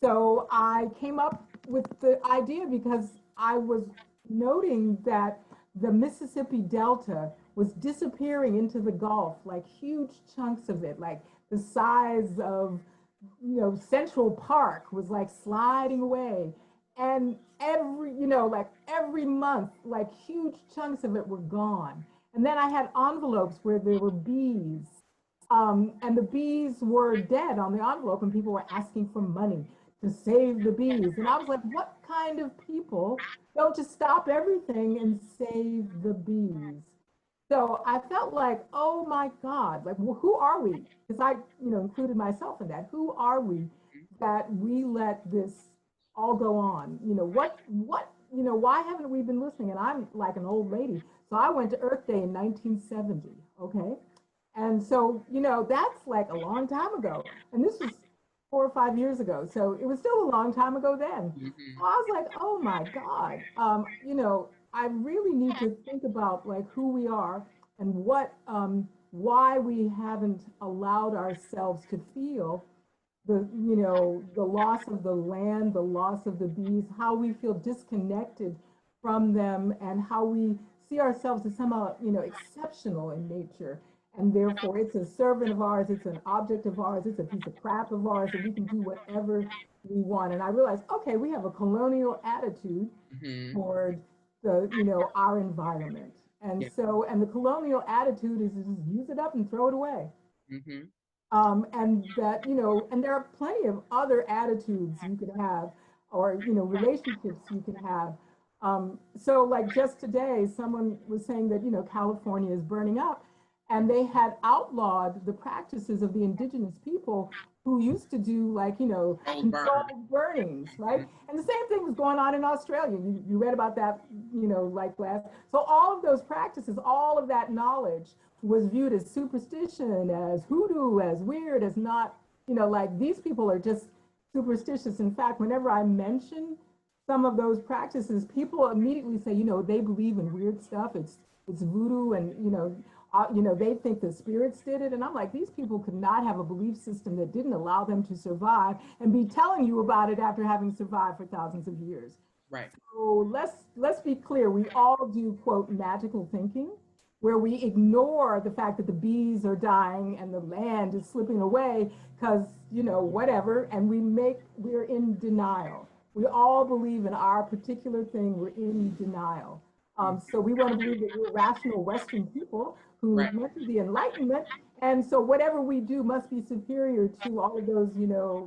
So I came up with the idea because I was noting that the Mississippi Delta was disappearing into the Gulf, like huge chunks of it, like the size of, Central Park was like sliding away. And like every month, like huge chunks of it were gone. And then I had envelopes where there were bees, and the bees were dead on the envelope, and people were asking for money to save the bees. And I was like, what kind of people don't just stop everything and save the bees? So I felt like, oh my God, like who are we? Because I, included myself in that. Who are we that we let this all go on? Why haven't we been listening? And I'm like an old lady. So I went to Earth Day in 1970, okay? And so, that's like a long time ago. And this was 4 or 5 years ago. So it was still a long time ago then. So I was like, oh my God, I really need to think about like who we are and why we haven't allowed ourselves to feel the loss of the land, the loss of the bees, how we feel disconnected from them, and how we see ourselves as somehow, exceptional in nature. And therefore, it's a servant of ours, it's an object of ours, it's a piece of crap of ours, and we can do whatever we want. And I realized, okay, we have a colonial attitude toward our environment. And Yeah. so, and the colonial attitude is to just use it up and throw it away. And that, and there are plenty of other attitudes you could have, or, relationships you could have. So like just today, someone was saying that, California is burning up, and they had outlawed the practices of the indigenous people who used to do like, controlled burnings, right? And the same thing was going on in Australia. You read about that, like last. So all of those practices, all of that knowledge was viewed as superstition, as hoodoo, as weird, as not, like these people are just superstitious. In fact, whenever I mention some of those practices, people immediately say, they believe in weird stuff. It's voodoo, and they think the spirits did it. And I'm like, these people could not have a belief system that didn't allow them to survive and be telling you about it after having survived for thousands of years. Right. So let's be clear. We all do quote magical thinking, where we ignore the fact that the bees are dying and the land is slipping away because, whatever, and we're in denial. We all believe in our particular thing, we're in denial. So we want to believe that we're rational Western people who Right. went through the Enlightenment, and so whatever we do must be superior to all of those,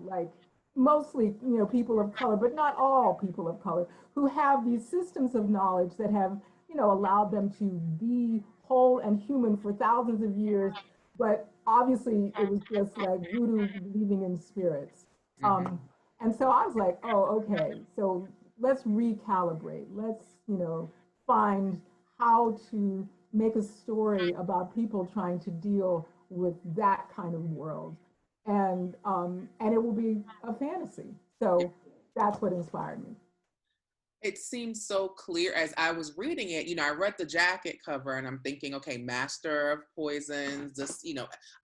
like mostly, people of color, but not all people of color, who have these systems of knowledge that have, allowed them to be whole and human for thousands of years. But obviously, it was just like voodoo, believing in spirits. And so I was like, oh, okay, so let's recalibrate. Let's, find how to make a story about people trying to deal with that kind of world. And it will be a fantasy. So that's what inspired me. It seems so clear as I was reading it. I read the jacket cover and I'm thinking, okay, master of poisons. This,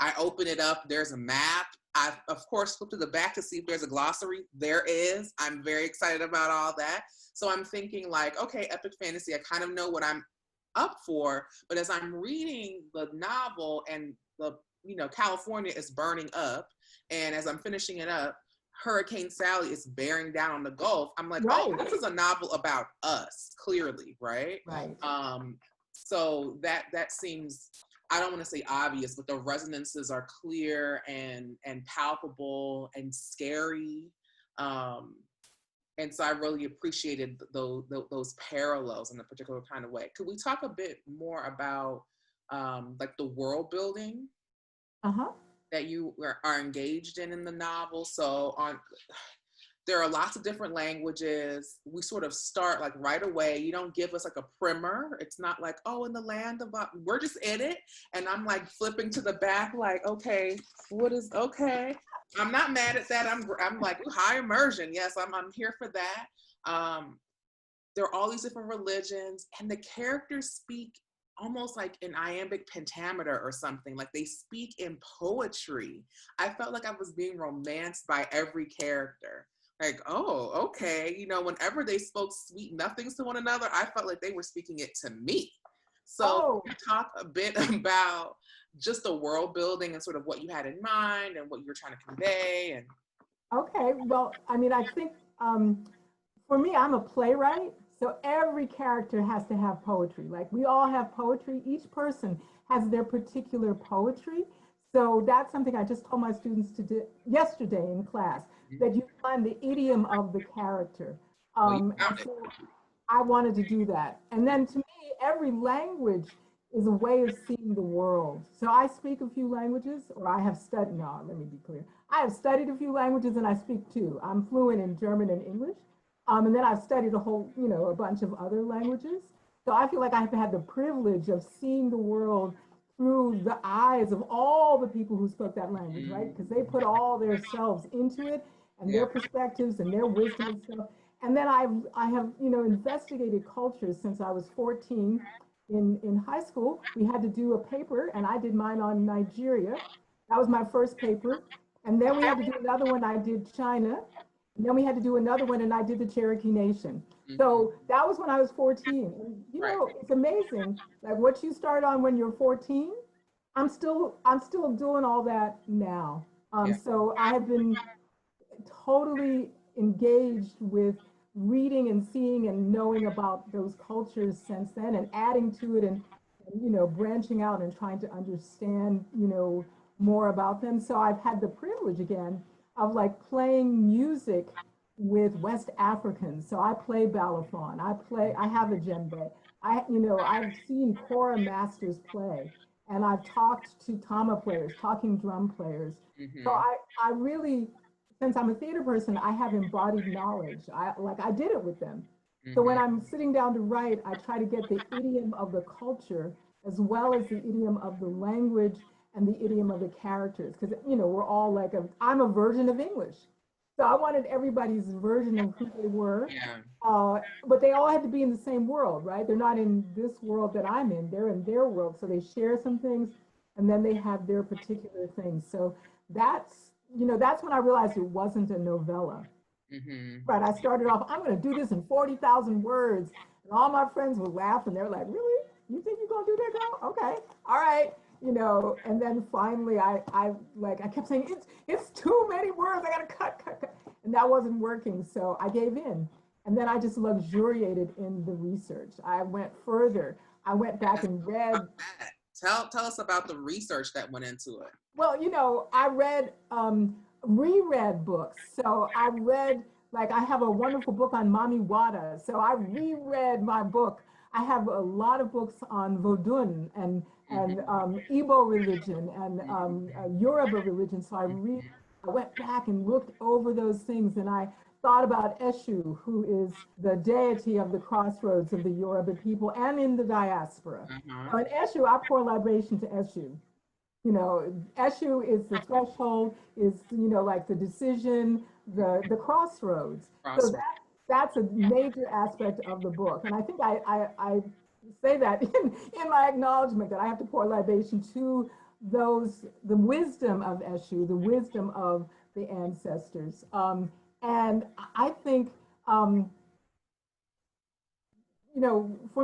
I open it up. There's a map. I, of course, flip to the back to see if there's a glossary. There is. I'm very excited about all that. So I'm thinking like, okay, epic fantasy. I kind of know what I'm up for. But as I'm reading the novel and the, California is burning up, and as I'm finishing it up, Hurricane Sally is bearing down on the Gulf. I'm like, oh, this is a novel about us, clearly, right? Right. So that seems, I don't want to say obvious, but the resonances are clear and palpable and scary. And so I really appreciated those parallels in a particular kind of way. Could we talk a bit more about like the world building? That you are engaged in the novel. So there are lots of different languages. We sort of start like right away. You don't give us like a primer. It's not like, oh, in the land of, we're just in it. And I'm like flipping to the back, like, okay, okay. I'm not mad at that. I'm like, high immersion. Yes, I'm here for that. There are all these different religions, and the characters speak almost like an iambic pentameter or something. Like they speak in poetry. I felt like I was being romanced by every character. Like, oh, okay. You know, whenever they spoke sweet nothings to one another, I felt like they were speaking it to me. So talk a bit about just the world building and sort of what you had in mind and what you were trying to convey. And okay, well, I mean, I think for me, I'm a playwright, so every character has to have poetry. Like we all have poetry. Each person has their particular poetry. So that's something I just told my students to do yesterday in class, that you find the idiom of the character. And so I wanted to do that. And then to me, every language is a way of seeing the world. So I speak a few languages, or I have studied, no, let me be clear. I have studied a few languages and I speak two. I'm fluent in German and English. And then I've studied a whole, a bunch of other languages. So I feel like I've had the privilege of seeing the world through the eyes of all the people who spoke that language, right? Because they put all their selves into it and their perspectives and their wisdom and stuff. And then I have, investigated cultures since I was 14. In high school, we had to do a paper, and I did mine on Nigeria. That was my first paper. And then we had to do another one. I did China. And then we had to do another one, and I did the Cherokee Nation. So that was when I was 14. And, it's amazing. Like what you start on when you're 14, I'm still doing all that now. So I have been totally engaged with reading and seeing and knowing about those cultures since then, and adding to it, and branching out and trying to understand more about them. So I've had the privilege again of like playing music with West Africans. So I play balafon, I have a djembe. I've seen kora masters play, and I've talked to tama players, talking drum players. So I really, since I'm a theater person, I have embodied knowledge. I did it with them. So when I'm sitting down to write, I try to get the idiom of the culture as well as the idiom of the language and the idiom of the characters. Because, we're all like I'm a version of English. So I wanted everybody's version of who they were. But they all had to be in the same world, right? They're not in this world that I'm in. They're in their world. So they share some things, and then they have their particular things. So that's when I realized it wasn't a novella. Right. I started off, I'm going to do this in 40,000 words. And all my friends would laugh, and they're like, really? You think you're going to do that, girl? Okay. All right. And then finally I kept saying, it's too many words. I got to cut. And that wasn't working. So I gave in. And then I just luxuriated in the research. I went further. I went back and read. Tell us about the research that went into it. Well, I read, reread books. So I read, I have a wonderful book on Mami Wada. So I reread my book. I have a lot of books on Vodun and Igbo religion and Yoruba religion. So I went back and looked over those things, and I thought about Eshu, who is the deity of the crossroads of the Yoruba people and in the diaspora. And Eshu, I pour libation to Eshu. Eshu is the threshold, is, like the decision, the crossroads. So that's a major aspect of the book. And I think I say that in my acknowledgement, that I have to pour libation to the wisdom of Eshu, the wisdom of the ancestors. And I think, for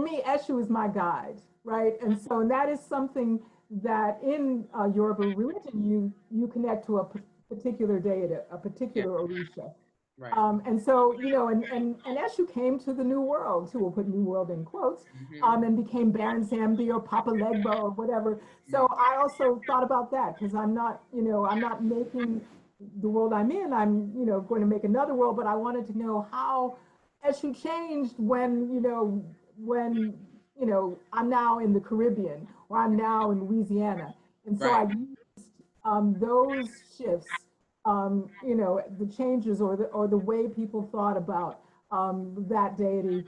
me, Eshu is my guide, right? And so that is something that in Yoruba religion, you connect to a particular deity, a particular Orisha. Right. And so, and Eshu came to the New World, too, we'll put New World in quotes, and became Baron Samedi or Papa Legba or whatever. So I also thought about that, because I'm not making the world I'm in, I'm, going to make another world, but I wanted to know how Eshu changed when I'm now in the Caribbean, or I'm now in Louisiana. And so I used those shifts, the changes or the way people thought about that deity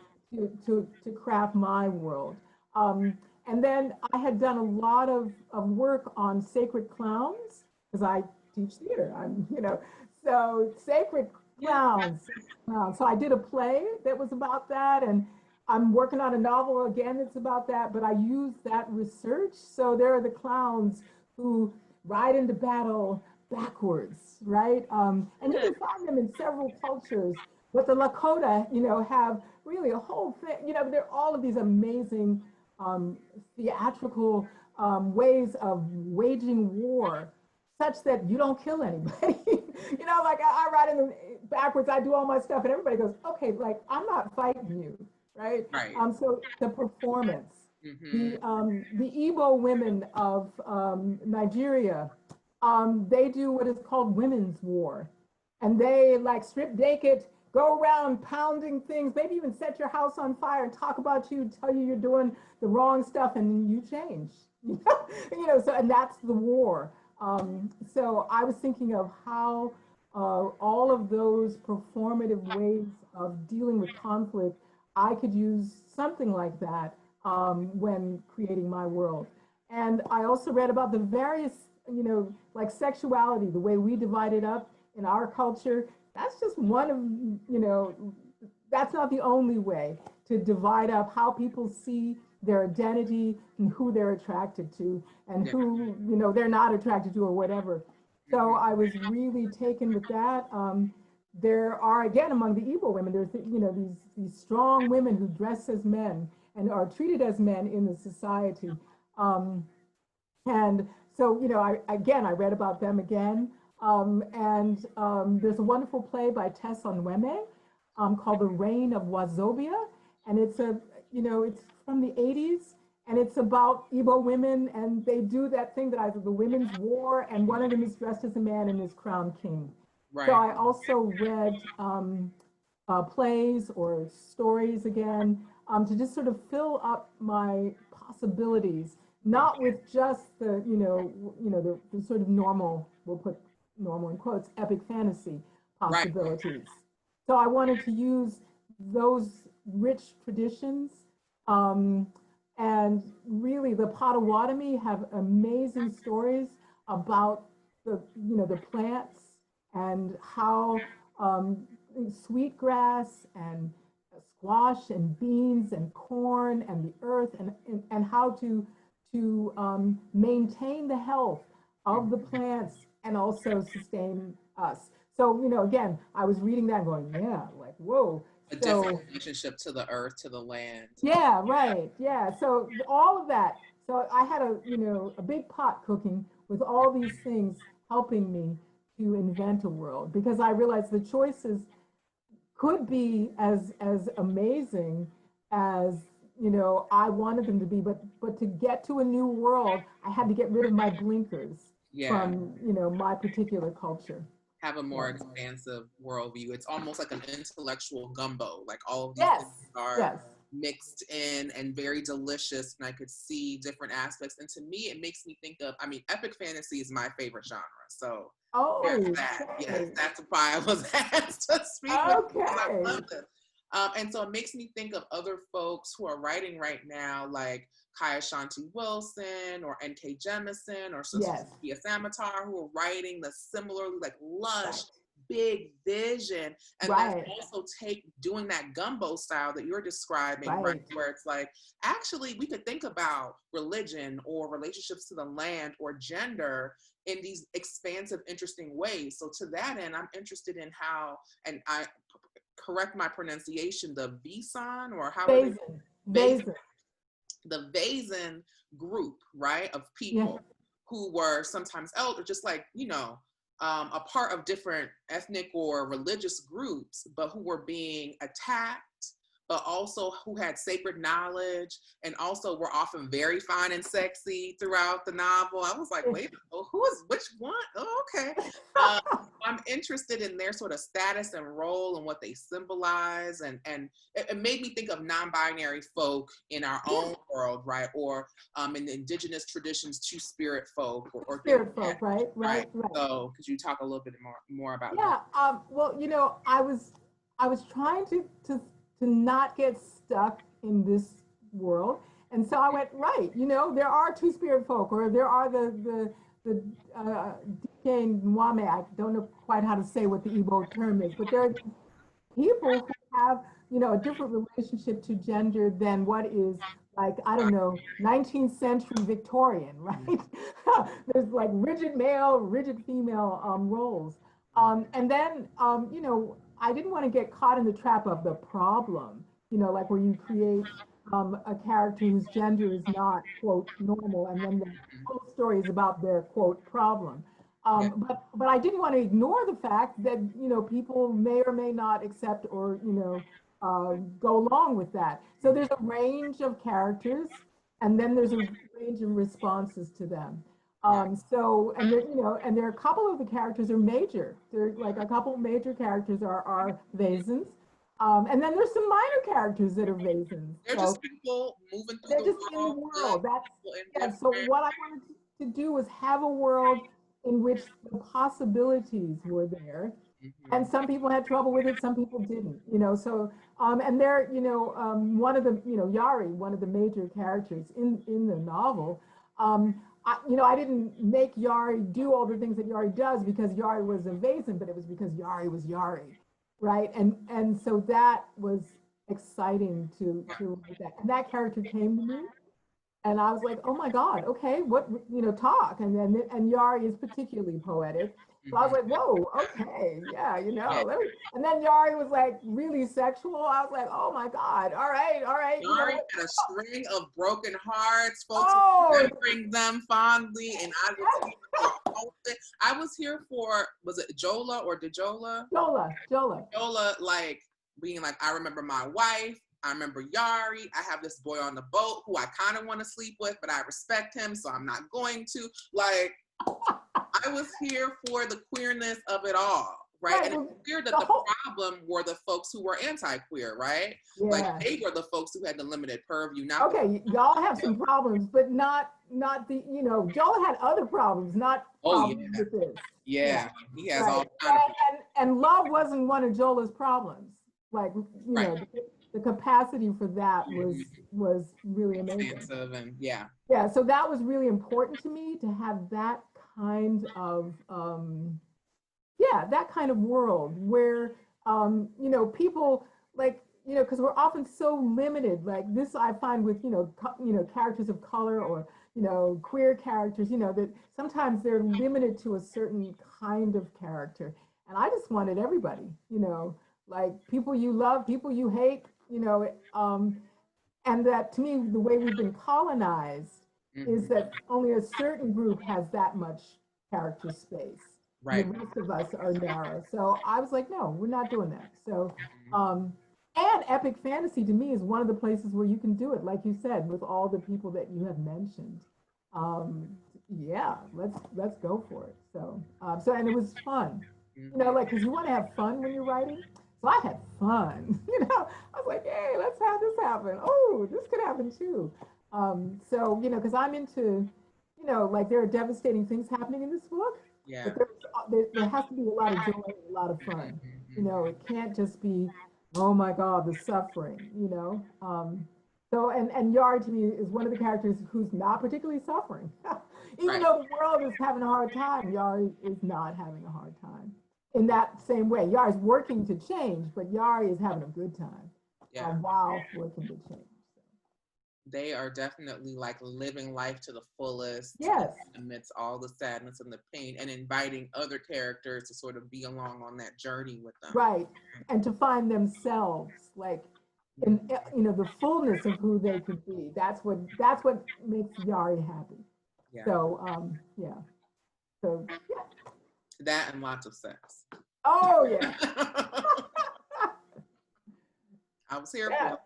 to craft my world. And then I had done a lot of work on sacred clowns, because I teach theater, so sacred clowns. So I did a play that was about that, and I'm working on a novel again that's about that, but I used that research. So there are the clowns who ride into battle backwards, right? And you can find them in several cultures, but the Lakota, have really a whole thing, there are all of these amazing um, theatrical ways of waging war such that you don't kill anybody. Like I ride in the backwards, I do all my stuff, and everybody goes, okay, like I'm not fighting you, right? Right. So the performance, Mm-hmm. the Igbo women of Nigeria, they do what is called women's war, and they like strip naked, go around pounding things, maybe even set your house on fire and talk about you, tell you you're doing the wrong stuff, and you change. So and that's the war. So I was thinking of how all of those performative ways of dealing with conflict, I could use something like that when creating my world. And I also read about the various, like sexuality, the way we divide it up in our culture. That's just one of, that's not the only way to divide up how people see their identity and who they're attracted to and who, they're not attracted to or whatever. So I was really taken with that. There are, again, among the Igbo women, there's, these strong women who dress as men and are treated as men in the society. And so, I read about them again. There's a wonderful play by Tess Onweme called The Reign of Wazobia. And it's it's from the 80s. And it's about Igbo women, and they do that thing that I said, the women's war, and one of them is dressed as a man and is crowned king. Right. So I also read plays or stories again to just sort of fill up my possibilities, not with just the the sort of normal, we'll put normal in quotes, epic fantasy possibilities. Right. So I wanted to use those rich traditions. And really, the Potawatomi have amazing stories about the plants and how sweetgrass and squash and beans and corn and the earth and how to maintain the health of the plants and also sustain us. So again, I was reading that going, yeah, like whoa. A different relationship to the earth, to the land. Yeah, right. Yeah. So all of that. So I had a big pot cooking with all these things helping me to invent a world, because I realized the choices could be as amazing as I wanted them to be, but to get to a new world, I had to get rid of my blinkers from my particular culture. Have a more expansive worldview. It's almost like an intellectual gumbo. Like all of these things are mixed in and very delicious, and I could see different aspects. And to me, it makes me think of, epic fantasy is my favorite genre. So there's that. Yes, that's why I was asked to speak with you, because I love this. And so it makes me think of other folks who are writing right now, like Kaya Shanti Wilson or N.K. Jemisin or Sophia Samatar, who are writing the similarly like lush, big vision, and then also doing that gumbo style that you're describing, right? Where it's like, actually, we could think about religion or relationships to the land or gender in these expansive, interesting ways. So to that end, I'm interested in how, and I correct my pronunciation, the Visan or how the Vazen group, right, of people who were sometimes elder, just like, a part of different ethnic or religious groups, but who were being attacked, but also who had sacred knowledge, and also were often very fine and sexy throughout the novel. I was like, wait, who is which one? Oh, okay. I'm interested in their sort of status and role and what they symbolize. And it made me think of non-binary folk in our own world, right? Or in the indigenous traditions, two-spirit folk. Or spirit folk, right. So could you talk a little bit more about that? Yeah, well, I was trying to not get stuck in this world. And so I went, there are two-spirit folk, or there are the Dike Nwame, I don't know quite how to say what the Igbo term is, but there are people who have, a different relationship to gender than what is like, I don't know, 19th century Victorian, right? There's like rigid male, rigid female roles. And then, I didn't want to get caught in the trap of the problem, like where you create a character whose gender is not, quote, normal, and then the whole story is about their, quote, problem. But I didn't want to ignore the fact that, people may or may not accept or, go along with that. So there's a range of characters, and then there's a range of responses to them. And there are a couple of the characters are major. There like a couple of major characters are Vasans. And then there's some minor characters that are Vasans. They're just people moving through they're just in the world. So what I wanted to do was have a world in which the possibilities were there. And some people had trouble with it, some people didn't, so, and there, one of the, Yari, one of the major characters in the novel, I didn't make Yari do all the things that Yari does because Yari was a Vasan, but it was because Yari was Yari, right? And so that was exciting to write that. And that character came to me, and I was like, oh my God, okay, what, talk. And Yari is particularly poetic. So I was like, whoa, okay, yeah, and then Yari was like really sexual. I was like, oh my God, all right. Yari had a string of broken hearts, folks remembering them fondly, and I was here for, was it Djola or Djola? Djola, like being like, I remember my wife. I remember Yari. I have this boy on the boat who I kind of want to sleep with, but I respect him, so I'm not going to. Like, I was here for the queerness of it all, right? And it's clear that the problem were the folks who were anti-queer, right? Yeah. Like, they were the folks who had the limited purview. Y'all have some problems, but not the, Joel had other problems, not problems with this. Yeah, he has all kinds of and love wasn't one of Jola's problems. Like, the capacity for that was really amazing. And, so that was really important to me, to have that kind of that kind of world where people, like, because we're often so limited, like this I find with characters of color or queer characters, that sometimes they're limited to a certain kind of character, and I just wanted everybody, like people you love, people you hate, and that, to me, the way we've been colonized is that only a certain group has that much character space. Right. The rest of us are narrow. So I was like, no, we're not doing that. So, and epic fantasy to me is one of the places where you can do it, like you said, with all the people that you have mentioned. Let's go for it. So, and it was fun, like, because you want to have fun when you're writing. So I had fun, I was like, hey, let's have this happen. Oh, this could happen too. So, because I'm into, like, there are devastating things happening in this book. Yeah. But there has to be a lot of joy and a lot of fun. It can't just be, oh my God, the suffering, So, and Yari to me is one of the characters who's not particularly suffering. Even though the world is having a hard time, Yari is not having a hard time. In that same way, Yari's working to change, but Yari is having a good time while working to change. They are definitely like living life to the fullest. Yes. Amidst all the sadness and the pain, and inviting other characters to sort of be along on that journey with them. Right. And to find themselves, like, in the fullness of who they could be. That's what makes Yari happy. Yeah. So So that and lots of sex. Oh yeah. I was here for it.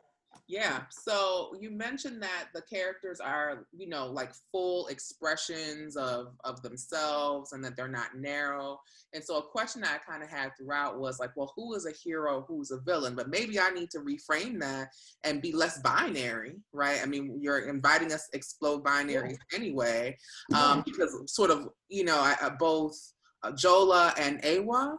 Yeah. So you mentioned that the characters are, like full expressions of themselves, and that they're not narrow. And so a question that I kind of had throughout was like, well, who is a hero? Who's a villain? But maybe I need to reframe that and be less binary, right? I mean, you're inviting us to explode binaries anyway, because sort of, both Djola and Awa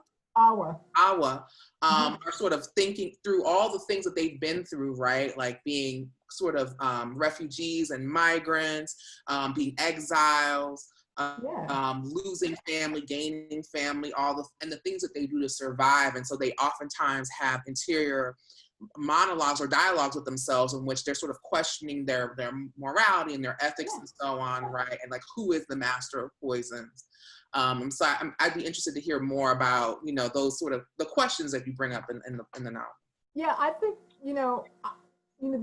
are sort of thinking through all the things that they've been through, right? Like being sort of refugees and migrants, being exiles, losing family, gaining family, and the things that they do to survive. And so they oftentimes have interior monologues or dialogues with themselves in which they're sort of questioning their morality and their ethics and so on, right? And like, who is the master of poisons? So I'd be interested to hear more about, you know, those sort of the questions that you bring up in the novel. Yeah, I think,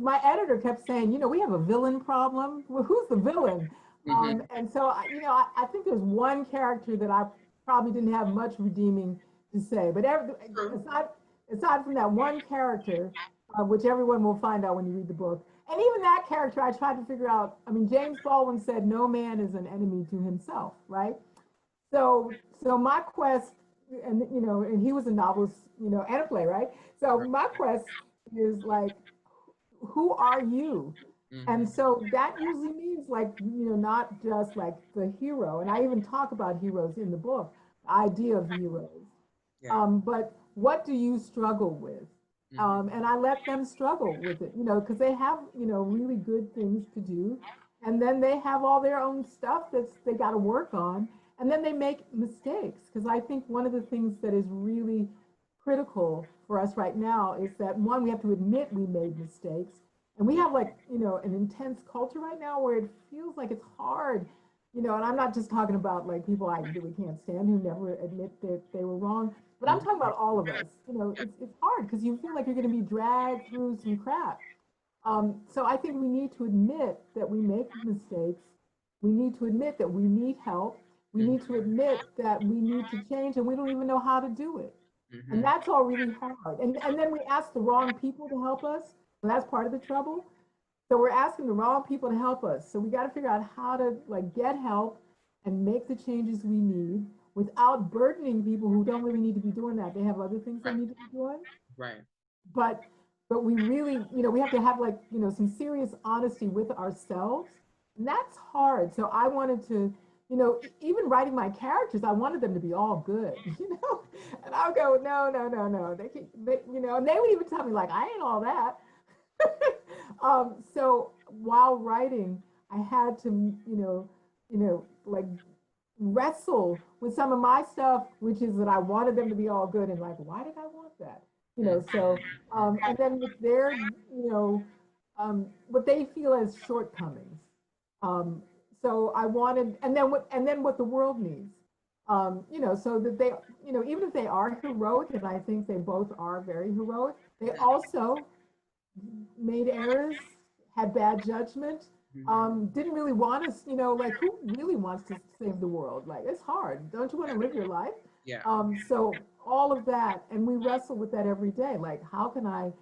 my editor kept saying, we have a villain problem. Well, who's the villain? Mm-hmm. And so, I think there's one character that I probably didn't have much redeeming to say. But aside from that one character, which everyone will find out when you read the book, and even that character, I tried to figure out. I mean, James Baldwin said, "No man is an enemy to himself," right? So my quest, and and he was a novelist, and a playwright. So my quest is like, who are you? Mm-hmm. And so that usually means like, not just like the hero. And I even talk about heroes in the book, the idea of heroes. Yeah. But what do you struggle with? Mm-hmm. And I let them struggle with it, because they have, really good things to do. And then they have all their own stuff they got to work on. And then they make mistakes. Because I think one of the things that is really critical for us right now is that, one, we have to admit we made mistakes. And we have like, an intense culture right now where it feels like it's hard, and I'm not just talking about like people I really can't stand who never admit that they were wrong, but I'm talking about all of us. It's hard because you feel like you're going to be dragged through some crap. So I think we need to admit that we make mistakes. We need to admit that we need help. We need to admit that we need to change and we don't even know how to do it. Mm-hmm. And that's all really hard. And then we ask the wrong people to help us. So that's part of the trouble. So we're asking the wrong people to help us. So we got to figure out how to like get help and make the changes we need without burdening people who don't really need to be doing that. They have other things they need to be doing. Right. But we really, we have to have like, some serious honesty with ourselves. And that's hard. So I wanted to, even writing my characters, I wanted them to be all good, and I'll go, no. They and they would even tell me like, I ain't all that. So while writing, I had to, like wrestle with some of my stuff, which is that I wanted them to be all good and like, why did I want that? So, and then with their, what they feel as shortcomings. So I wanted, and then what the world needs, so that they, even if they are heroic, and I think they both are very heroic, they also made errors, had bad judgment, didn't really want us, like who really wants to save the world? Like it's hard. Don't you want to live your life? Yeah. So all of that, and we wrestle with that every day. Like how can I,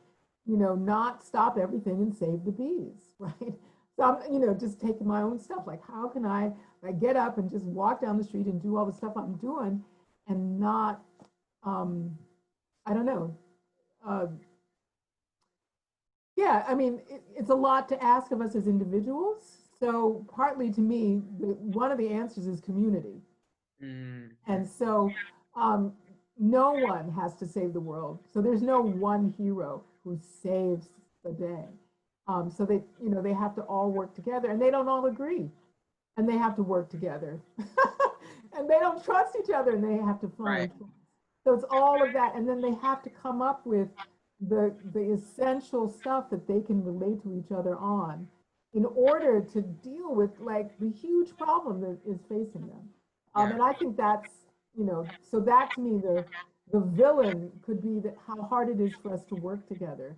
not stop everything and save the bees, right? So I'm, just taking my own stuff. Like how can I like get up and just walk down the street and do all the stuff I'm doing and not, I don't know, yeah, I mean, it's a lot to ask of us as individuals. So partly to me, one of the answers is community. And so no one has to save the world. So there's no one hero who saves the day. So they, they have to all work together and they don't all agree and they have to work together and they don't trust each other and they have to find. Right. So it's all of that. And then they have to come up with the essential stuff that they can relate to each other on in order to deal with like the huge problem that is facing them. And I think that's, so that to me, the villain could be that how hard it is for us to work together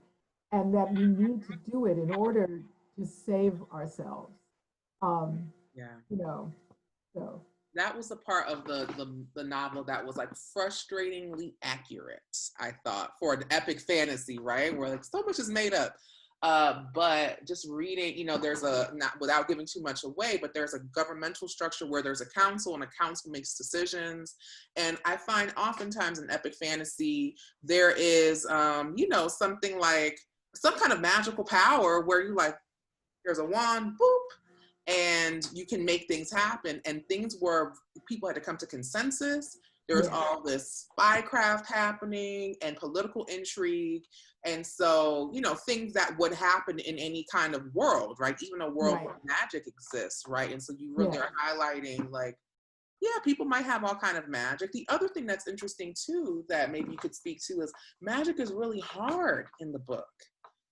and that we need to do it in order to save ourselves. So. That was the part of the novel that was like frustratingly accurate, I thought, for an epic fantasy, right? Where like so much is made up. But just reading, there's not without giving too much away, but there's a governmental structure where there's a council and a council makes decisions. And I find oftentimes in epic fantasy, there is, something like some kind of magical power where you like, there's a wand, boop, and you can make things happen. And things where people had to come to consensus. There's all this spycraft happening and political intrigue. And so, things that would happen in any kind of world, right? Even a world where magic exists, right? And so you really are highlighting like Yeah, people might have all kind of magic. The other thing that's interesting too, that maybe you could speak to, is magic is really hard in the book.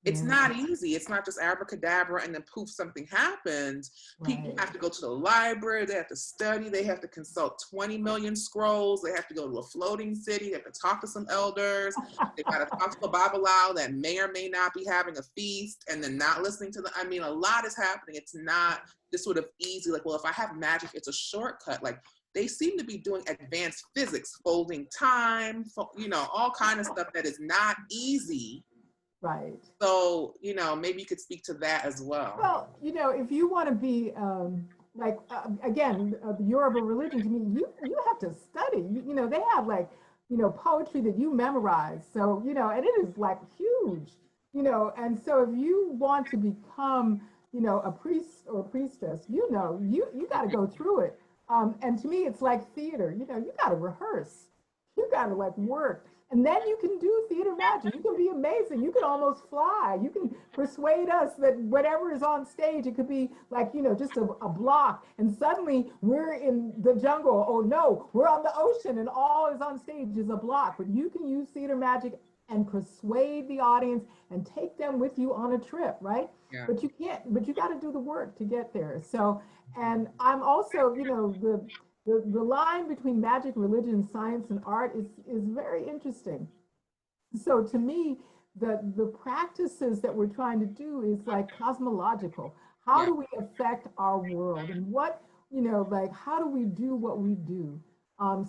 It's not easy. It's not just abracadabra and then poof, something happens. People have to go to the library. They have to study. They have to consult 20 million scrolls. They have to go to a floating city. They have to talk to some elders. They got to talk to a babalao that may or may not be having a feast and then not listening to I mean, a lot is happening. It's not this sort of easy, like, well, if I have magic, it's a shortcut. Like, they seem to be doing advanced physics, folding time, you know, all kind of stuff that is not easy. Right. So, you know, maybe you could speak to that as well. Well, you know, if you want to be again, the Yoruba religion, to me, you have to study. You know, they have like, you know, poetry that you memorize. So, you know, and it is like huge, you know, and so if you want to become, you know, a priest or a priestess, you know, you got to go through it. And to me, it's like theater. You know, you got to rehearse. You got to like work. And then you can do theater magic. You can be amazing. You can almost fly. You can persuade us that whatever is on stage, it could be like, you know, just a block. And suddenly we're in the jungle. Oh no, we're on the ocean and all is on stage is a block. But you can use theater magic and persuade the audience and take them with you on a trip, right? Yeah. But you got to do the work to get there. So, and I'm also, you know, the line between magic, religion, science, and art is very interesting. So to me, the practices that we're trying to do is like cosmological. How do we affect our world? And what, you know, like, how do we do what we do?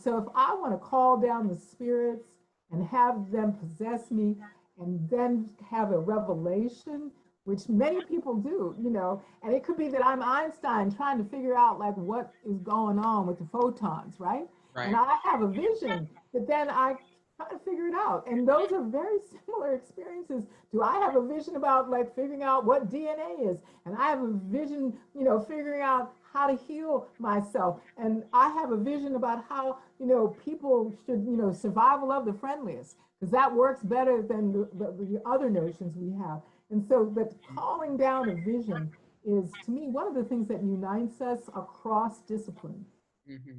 So if I want to call down the spirits and have them possess me and then have a revelation, which many people do, you know, and it could be that I'm Einstein trying to figure out like what is going on with the photons, right? And I have a vision, but then I try to figure it out. And those are very similar experiences. Do I have a vision about like figuring out what DNA is? And I have a vision, you know, figuring out how to heal myself. And I have a vision about how, you know, people should, you know, survival of the friendliest, because that works better than the other notions we have. And so the calling down a vision is, to me, one of the things that unites us across discipline.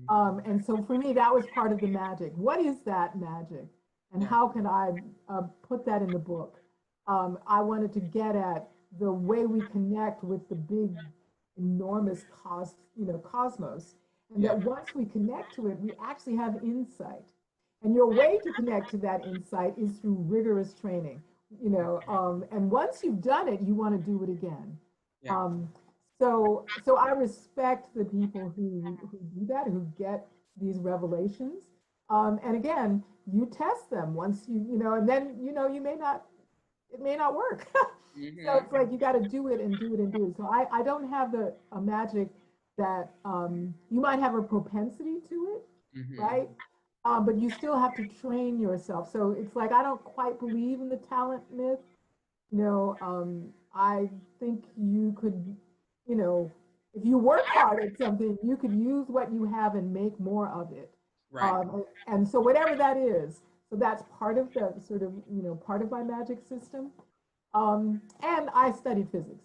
And so for me, that was part of the magic. What is that magic? And how can I put that in the book? I wanted to get at the way we connect with the big, enormous cosmos. And that once we connect to it, we actually have insight. And your way to connect to that insight is through rigorous training. You know, and once you've done it, you want to do it again. So I respect the people who do that, who get these revelations. And again, you test them once you know, and then, you know, it may not work. So it's like, you got to do it and do it and do it. So I don't have a magic that you might have a propensity to it, right? But you still have to train yourself. So it's like, I don't quite believe in the talent myth. You know, I think you could, you know, if you work hard at something, you could use what you have and make more of it. And so whatever that is, so that's part of the sort of, you know, part of my magic system. And I studied physics.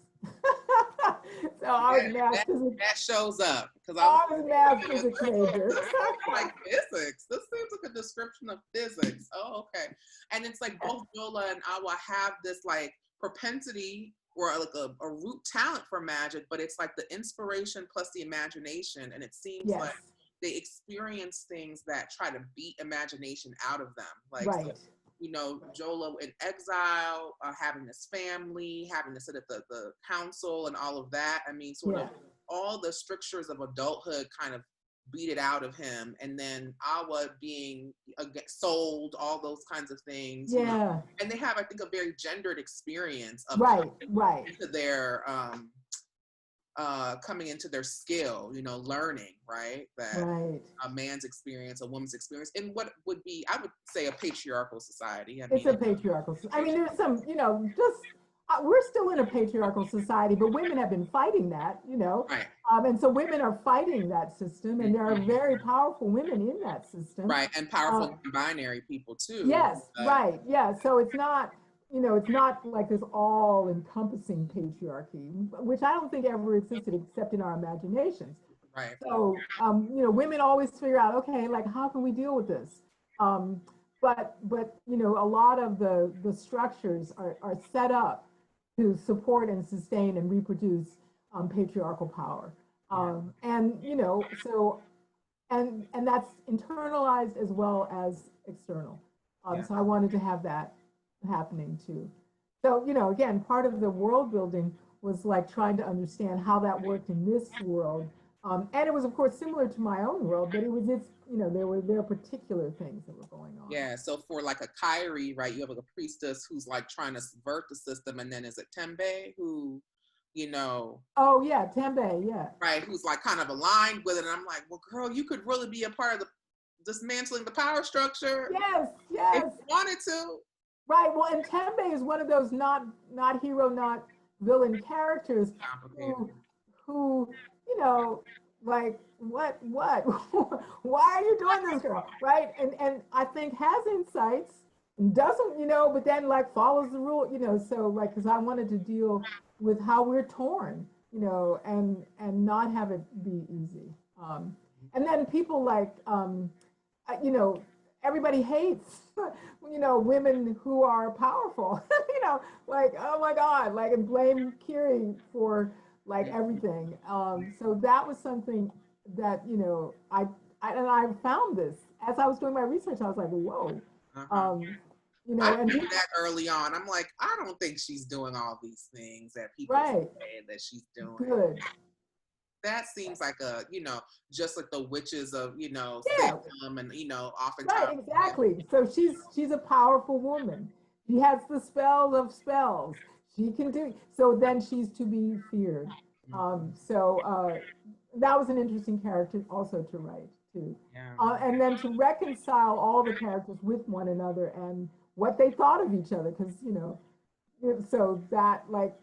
So I was math physics. That shows up because I was math physics major. Like physics. This seems like a description of physics. Oh, okay. And it's like both Djola and Awa have this like propensity or like a root talent for magic, but it's like the inspiration plus the imagination. And it seems like they experience things that try to beat imagination out of them. Like, so, you know, Djola in exile, having this family, having to sit at the council and all of that. I mean, sort of all the strictures of adulthood kind of beat it out of him. And then Awa being sold, all those kinds of things. You know? And they have, I think, a very gendered experience of into their coming into their skill, you know, learning, right? That a man's experience, a woman's experience, in what would be, I would say, a patriarchal society. It's a patriarchal society. I mean, there's some, you know, just, we're still in a patriarchal society, but women have been fighting that, you know. And so women are fighting that system, and there are very powerful women in that system. And powerful non-binary people too. So it's not, you know, it's not like this all-encompassing patriarchy, which I don't think ever existed except in our imaginations. Right. So, you know, women always figure out, okay, like, how can we deal with this? But you know, a lot of the structures are set up to support and sustain and reproduce patriarchal power. And, you know, so, and that's internalized as well as external. So I wanted to have that happening too. So, you know, again, part of the world building was like trying to understand how that worked in this world. And it was, of course, similar to my own world, but it was its, you know, there were particular things that were going on. Yeah. So for like a Kyrie, right, you have like a priestess who's like trying to subvert the system, and then is it Tembe who, you know? Oh yeah, Tembe, yeah. Right, who's like kind of aligned with it. And I'm like, well, girl, you could really be a part of the dismantling the power structure. Yes, yes. If you wanted to. Right. Well, and Tembe is one of those not hero, not villain characters who, you know, like what why are you doing this, girl? Right. And I think has insights and doesn't, you know, but then like follows the rule, you know. So like, because I wanted to deal with how we're torn, you know, and not have it be easy. And then people like, you know, everybody hates, you know, women who are powerful, you know, like, oh my God, like, and blame Kiri for like everything. So that was something that, you know, I found this as I was doing my research. I was like, whoa. You know, I knew that early on. I'm like, I don't think she's doing all these things that people say that she's doing. Good. That seems like a, you know, just like the witches of, you know, Salem, and, you know, oftentimes. Right, exactly. So she's a powerful woman. She has the spell of spells. She can do, so then she's to be feared. So that was an interesting character also to write too. And then to reconcile all the characters with one another and what they thought of each other, because, you know, so that like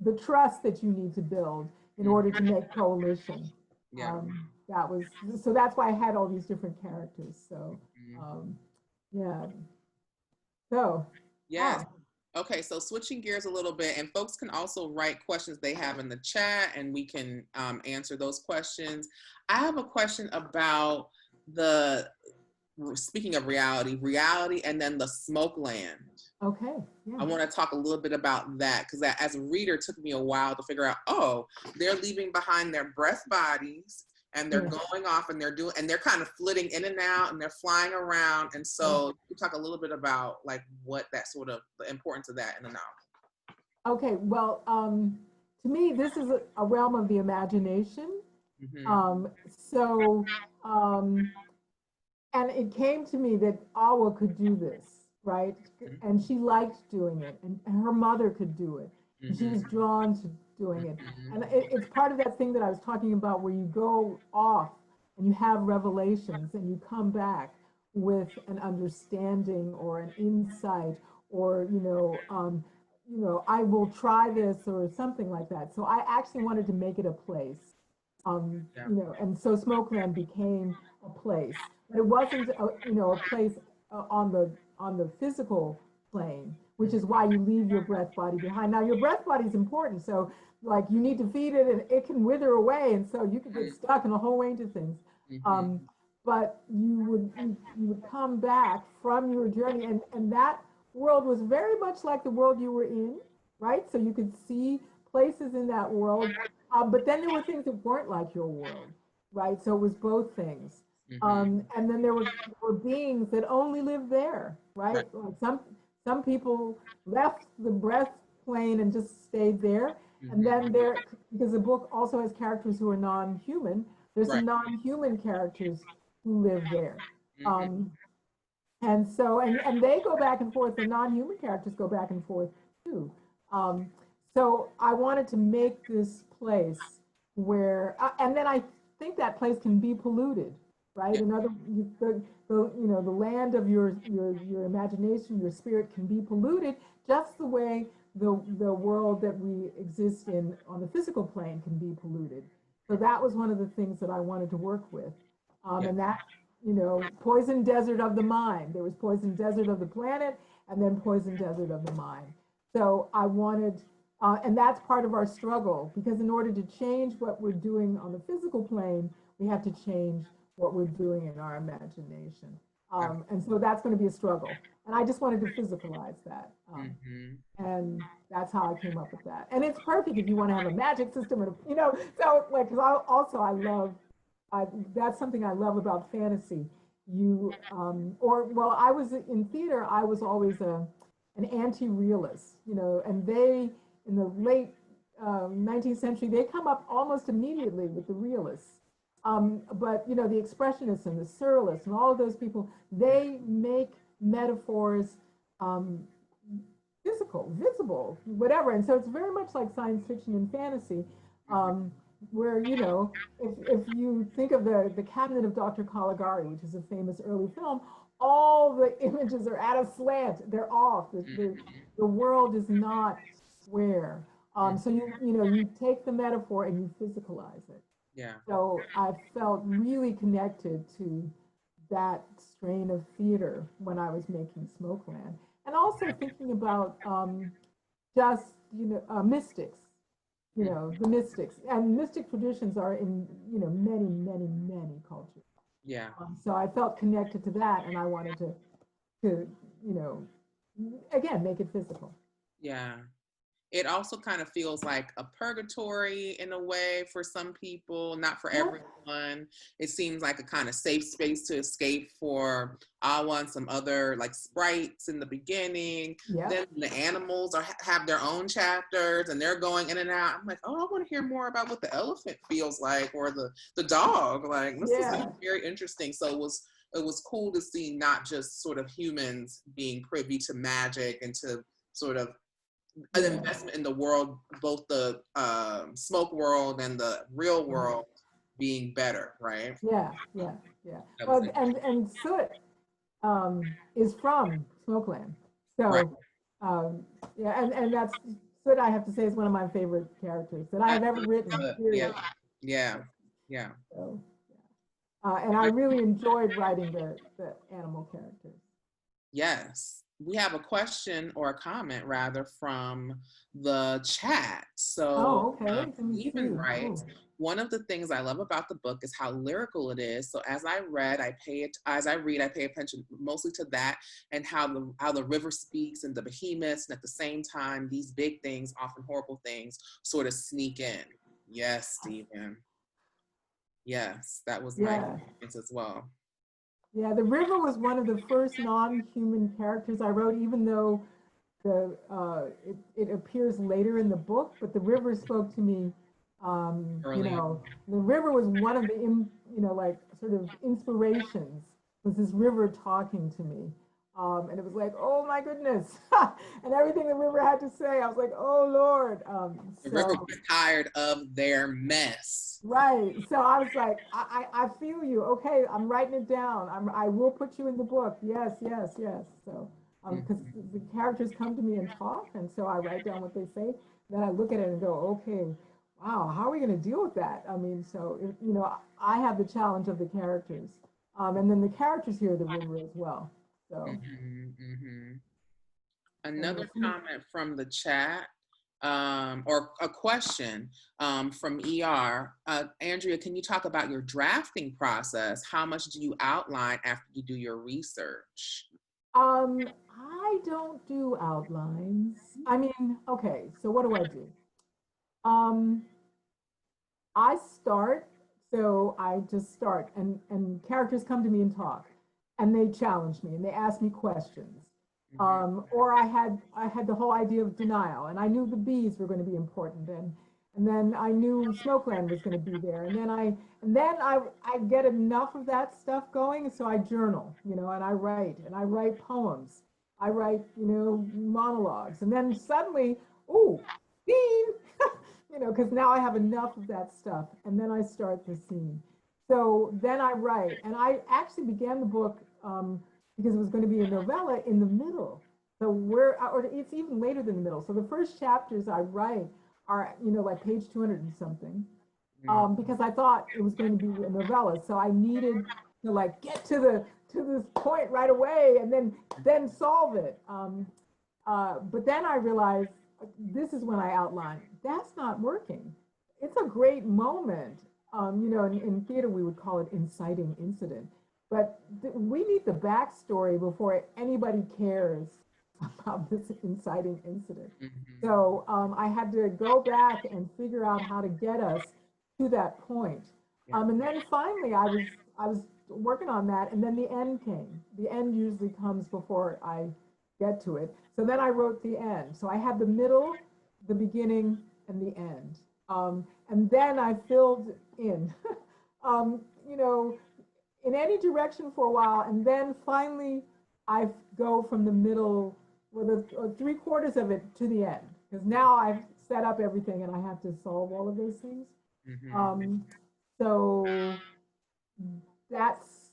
the trust that you need to build in order to make coalition. That was, so that's why I had all these different characters. So, yeah. So, yes. Okay, so switching gears a little bit, and folks can also write questions they have in the chat, and we can answer those questions. I have a question about speaking of reality, and then the smoke land. Okay. Yeah. I want to talk a little bit about that, because as a reader, it took me a while to figure out, oh, they're leaving behind their breath bodies, and they're going off, and they're kind of flitting in and out, and they're flying around. And so you talk a little bit about like what that sort of, the importance of that in the novel. Okay. Well, to me, this is a realm of the imagination. And it came to me that Awa could do this, right? And she liked doing it, and her mother could do it. And she was drawn to doing it. And it's part of that thing that I was talking about, where you go off and you have revelations and you come back with an understanding or an insight, or, you know, I will try this or something like that. So I actually wanted to make it a place, you know, and so Smokeland became a place, but it wasn't, you know, a place on the physical plane, which is why you leave your breath body behind. Now, your breath body is important, so like you need to feed it, and it can wither away, and so you could get stuck in a whole range of things. But you would come back from your journey, and that world was very much like the world you were in, right? So you could see places in that world, but then there were things that weren't like your world, right? So it was both things. And then there were beings that only lived there, right? Like some people left the breath plane and just stayed there. And then because the book also has characters who are non-human, there's some non-human characters who live there. And so, and they go back and forth, the non-human characters go back and forth too. So I wanted to make this place where, and then I think that place can be polluted, right? Another, you know, the land of your imagination, your spirit can be polluted, just the way the world that we exist in on the physical plane can be polluted. So that was one of the things that I wanted to work with. And that, you know, poison desert of the mind. There was poison desert of the planet, and then poison desert of the mind. So I wanted, and that's part of our struggle, because in order to change what we're doing on the physical plane, we have to change what we're doing in our imagination. And so that's going to be a struggle. And I just wanted to physicalize that. And that's how I came up with that. And it's perfect if you want to have a magic system, and you know, so like, cause I love, that's something I love about fantasy. Well, I was in theater, I was always an anti-realist, you know, and they, in the late 19th century, they come up almost immediately with the realists. But you know, the expressionists and the surrealists and all of those people, they make metaphors physical, visible, whatever. And so it's very much like science fiction and fantasy, where, you know, if you think of the Cabinet of Dr. Caligari, which is a famous early film, all the images are at a slant, they're off. The world is not square. So you take the metaphor and you physicalize it. Yeah. So I felt really connected to that strain of theater when I was making Smokeland, and also thinking about just mystics, you know, the mystics, and mystic traditions are in many cultures. Yeah. So I felt connected to that, and I wanted to again make it physical. Yeah. It also kind of feels like a purgatory in a way for some people, not for everyone. It seems like a kind of safe space to escape for Awa and some other like sprites in the beginning. Then the animals have their own chapters and they're going in and out. I'm like, oh, I want to hear more about what the elephant feels like, or the dog. Like, this is very interesting. So it was cool to see not just sort of humans being privy to magic and to sort of an investment in the world, both the smoke world and the real world being better, right? Yeah. Well, and Soot is from Smokeland, so and that's Soot. I have to say is one of my favorite characters that I have ever written. Yeah. So, and I really enjoyed writing the animal characters. Yes. We have a question, or a comment rather, from the chat. So Stephen writes, one of the things I love about the book is how lyrical it is. So as I read, I pay attention mostly to that, and how the river speaks and the behemoths, and at the same time, these big things, often horrible things, sort of sneak in. Yes, Stephen. Yes, that was my experience as well. Yeah, the river was one of the first non-human characters I wrote, even though it appears later in the book, but the river spoke to me. You know, the river was one of the, like sort of inspirations, was this river talking to me. And it was like, oh my goodness. And everything the river had to say, I was like, oh Lord. The river got tired of their mess. Right. So I was like, I feel you. Okay, I'm writing it down. I will put you in the book. Yes. So, because the characters come to me and talk, and so I write down what they say. Then I look at it and go, okay, wow, how are we going to deal with that? I mean, so, I have the challenge of the characters. And then the characters hear the river as well. So. Another comment from the chat, or a question from ER. Andrea, can you talk about your drafting process? How much do you outline after you do your research? I don't do outlines. I mean, okay, so what do? I start, so I just start, and characters come to me and talk, and they challenge me and they ask me questions. Or I had the whole idea of denial, and I knew the bees were going to be important, and then I knew Smokeland was going to be there, and then I get enough of that stuff going, so I journal, and I write poems, I write monologues, and then suddenly, ooh, scene, because now I have enough of that stuff, and then I start the scene. So then I write, and I actually began the book because it was going to be a novella in the middle. So or it's even later than the middle. So the first chapters I write are, like page 200 and something, because I thought it was going to be a novella. So I needed to like get to this point right away and then solve it. But then I realized, this is when I outlined, that's not working. It's a great moment, You know, in theater, we would call it inciting incident. But we need the backstory before anybody cares about this inciting incident. Mm-hmm. So I had to go back and figure out how to get us to that point. Yeah. And then finally, I was working on that, and then the end came. The end usually comes before I get to it. So then I wrote the end. So I had the middle, the beginning, and the end. And then I filled in, you know, in any direction for a while, and then finally I go from the middle, or the or 3/4 of it to the end, because now I've set up everything and I have to solve all of those things. Mm-hmm. So that's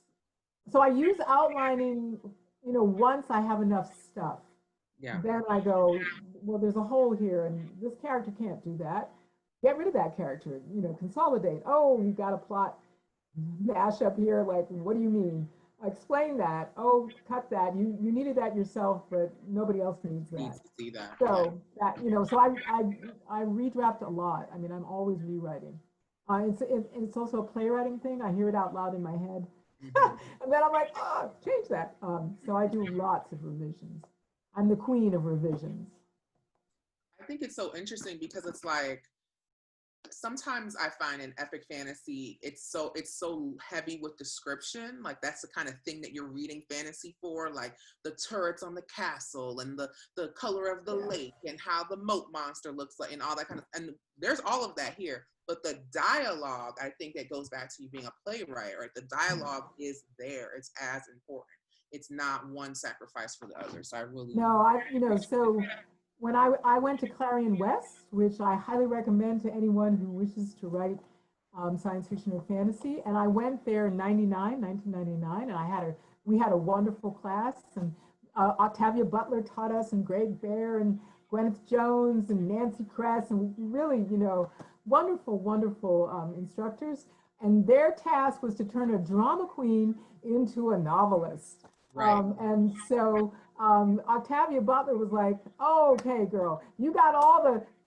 so I use outlining, you know, once I have enough stuff. Yeah. Then I go, well, there's a hole here, and this character can't do that. Get rid of that character, you know, consolidate. Oh, you got a plot mash up here. Like, what do you mean? Explain that. Oh, cut that. You needed that yourself, but nobody else needs that. Needs to see that. So that, you know, so I redraft a lot. I mean, I'm always rewriting. It's also a playwriting thing. I hear it out loud in my head, and then I'm like, oh, change that. So I do lots of revisions. I'm the queen of revisions. I think it's so interesting because it's like sometimes I find in epic fantasy it's so heavy with description. Like that's the kind of thing that you're reading fantasy for, like the turrets on the castle and the color of the lake and how the moat monster looks like and all that kind of, and there's all of that here. But the dialogue, I think that goes back to you being a playwright, right? The dialogue is there. It's as important. It's not one sacrifice for the other. So I really you know, so when I went to Clarion West, which I highly recommend to anyone who wishes to write science fiction or fantasy, and I went there in 1999, and we had a wonderful class, and Octavia Butler taught us, and Greg Bear, and Gwyneth Jones, and Nancy Kress, and really, you know, wonderful instructors. And their task was to turn a drama queen into a novelist. Right. And so Octavia Butler was like, oh, okay, girl, you got all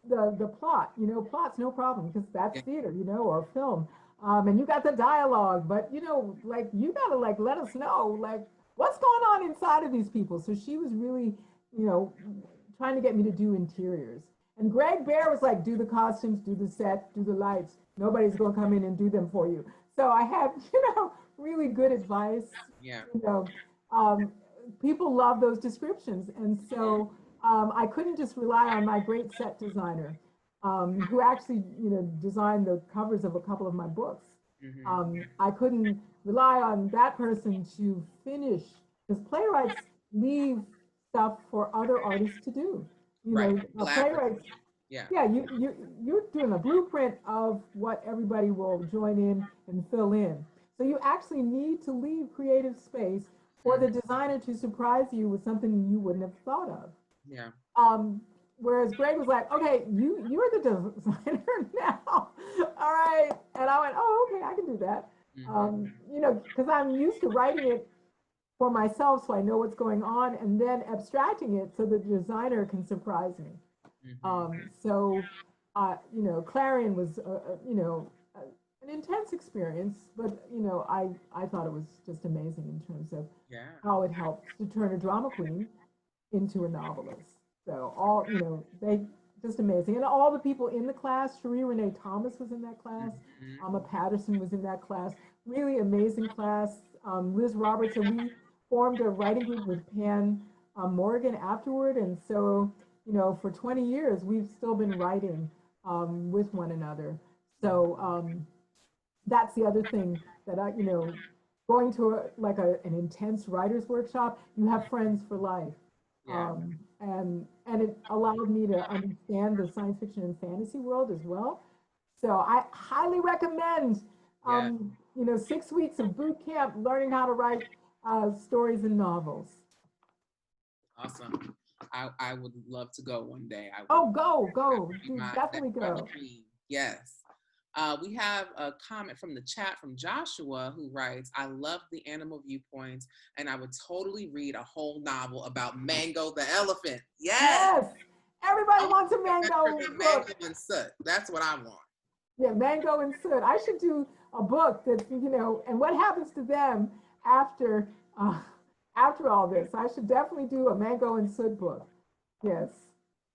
the plot, you know, plot's no problem because that's theater, you know, or film. And you got the dialogue, but you know, like you gotta like let us know like what's going on inside of these people. So she was really, you know, trying to get me to do interiors. And Greg Bear was like, do the costumes, do the set, do the lights. Nobody's gonna come in and do them for you. So I had, you know, really good advice. Yeah. You know, people love those descriptions. And so I couldn't just rely on my great set designer, who actually, you know, designed the covers of a couple of my books. I couldn't rely on that person to finish, because playwrights leave stuff for other artists to do. You know, playwrights, you're doing a blueprint of what everybody will join in and fill in. So you actually need to leave creative space for the designer to surprise you with something you wouldn't have thought of. Yeah. Whereas Greg was like, okay, you're the designer now. All right. And I went, oh, okay, I can do that. You know, because I'm used to writing it for myself so I know what's going on, and then abstracting it so the designer can surprise me. So, you know, Clarion was, you know, an intense experience, but, you know, I thought it was just amazing in terms of how it helped to turn a drama queen into a novelist. So all, you know, they just amazing. And all the people in the class, Cherie Renee Thomas was in that class. Alma Patterson was in that class. Really amazing class. Liz Robertson, we formed a writing group with Pan Morgan afterward. And so, you know, for 20 years, we've still been writing with one another. So that's the other thing that you know, going to an intense writer's workshop, you have friends for life. And it allowed me to understand the science fiction and fantasy world as well. So I highly recommend, you know, 6 weeks of boot camp learning how to write stories and novels. Awesome. I would love to go one day. Go. Definitely go. Yes. We have a comment from the chat from Joshua, who writes, I love the animal viewpoints, and I would totally read a whole novel about Mango the elephant. Yes. Everybody wants a Mango. Mango and Soot. That's what I want. Yeah, mango and soot. I should do a book that, and what happens to them after uh, after all this. I should definitely do a mango and soot book. Yes,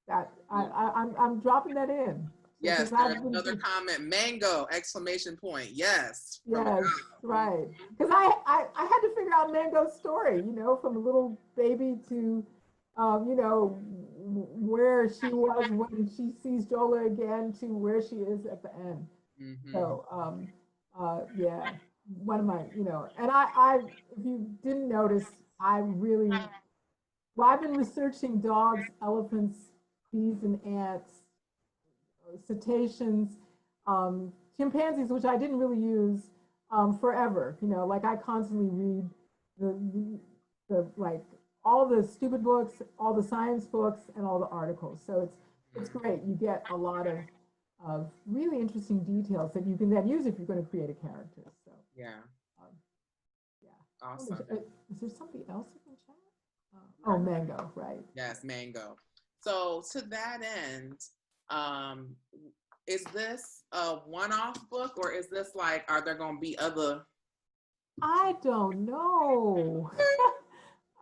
that I'm dropping that in. Yes, there's another comment. Mango! Exclamation point. Yes. Yes, right. Because I had to figure out Mango's story, from a little baby to, where she was when she sees Djola again to where she is at the end. Mm-hmm. So, yeah, one of my, and if you didn't notice, I've been researching dogs, elephants, bees and ants, cetaceans, chimpanzees, which I didn't really use forever. Like I constantly read the like all the stupid books, all the science books, and all the articles. So it's great. You get a lot of really interesting details that you can then use if you're going to create a character. So yeah, yeah, awesome. Is there something else you can chat? Oh, mango, right? Yes, mango. So to that end, is this a one-off book, or is this like, are there going to be other? I don't know.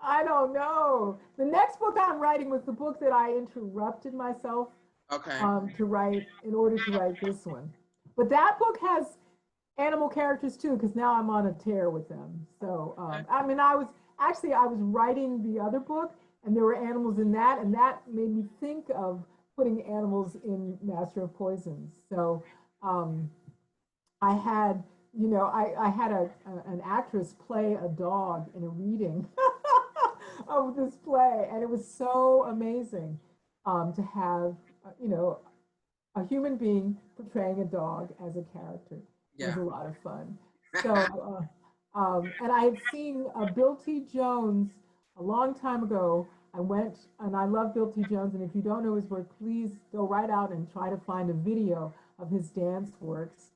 I don't know. The next book I'm writing was the book that I interrupted myself to write in order to write this one. But that book has animal characters too, because now I'm on a tear with them. So, I mean, I was writing the other book and there were animals in that, and that made me think of putting animals in Master of Poisons. So, I had, I had an actress play a dog in a reading of this play, and it was so amazing to have, a human being portraying a dog as a character. It was a lot of fun. So, and I had seen Bill T. Jones a long time ago. I went, and I love Bill T. Jones, and if you don't know his work, please go right out and try to find a video of his dance works.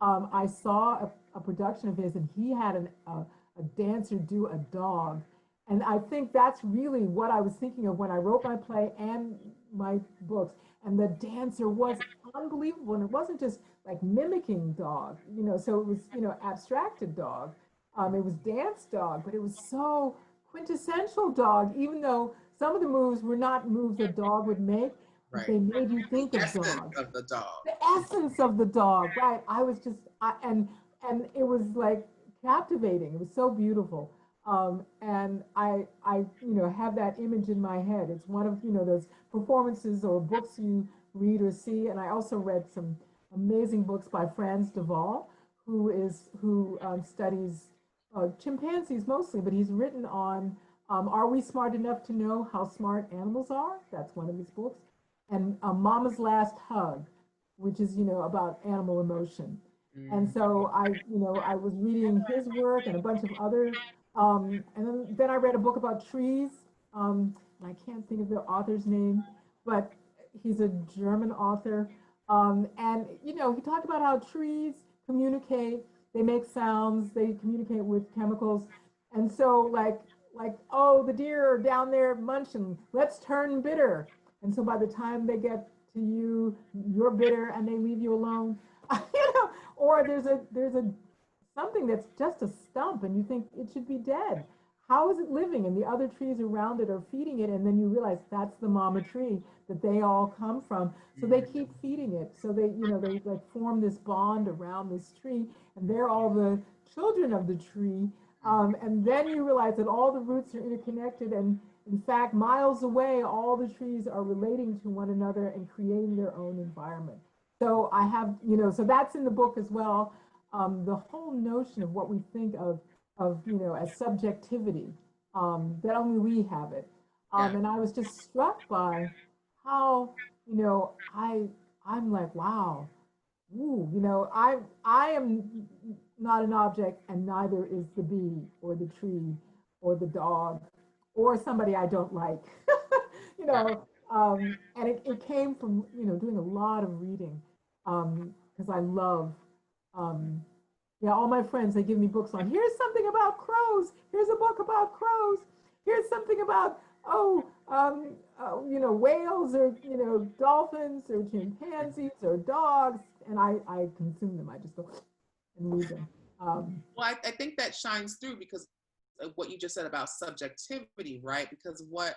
I saw a production of his, and he had a dancer do a dog. And I think that's really what I was thinking of when I wrote my play and my books. And the dancer was unbelievable. And it wasn't just like mimicking dog, so it was, abstracted dog. It was dance dog, but it was so quintessential dog, even though some of the moves were not moves a dog would make. Right. They made you think of dog. Of the dog. The essence of the dog, right? I was just, and it was like captivating. It was so beautiful. And I have that image in my head. It's one of, those performances or books you read or see. And I also read some amazing books by Franz de Waal, who studies chimpanzees mostly, but he's written on Are We Smart Enough to Know How Smart Animals Are? That's one of his books. And Mama's Last Hug, which is, about animal emotion. And so I was reading his work and a bunch of other, and then I read a book about trees. And I can't think of the author's name, but he's a German author. And, he talked about how trees communicate, they make sounds, they communicate with chemicals. And so like, oh, the deer are down there munching, let's turn bitter. And so by the time they get to you, you're bitter and they leave you alone. Or there's a something that's just a stump and you think it should be dead. How is it living? And the other trees around it are feeding it, and then you realize that's the mama tree that they all come from. So they keep feeding it. So they like form this bond around this tree, and they're all the children of the tree. And then you realize that all the roots are interconnected, and in fact, miles away, all the trees are relating to one another and creating their own environment. So I have, so that's in the book as well. The whole notion of what we think of as subjectivity, that only we have it. And I was just struck by how, I'm like, wow, ooh, I am not an object, and neither is the bee or the tree or the dog or somebody I don't like, and it came from, doing a lot of reading, because I love, all my friends, they give me books on, here's something about crows, here's a book about crows, here's something about oh, you know, whales or, you know, dolphins or chimpanzees or dogs. And I consume them. I just go and read them. Well, I think that shines through because of what you just said about subjectivity, right? Because what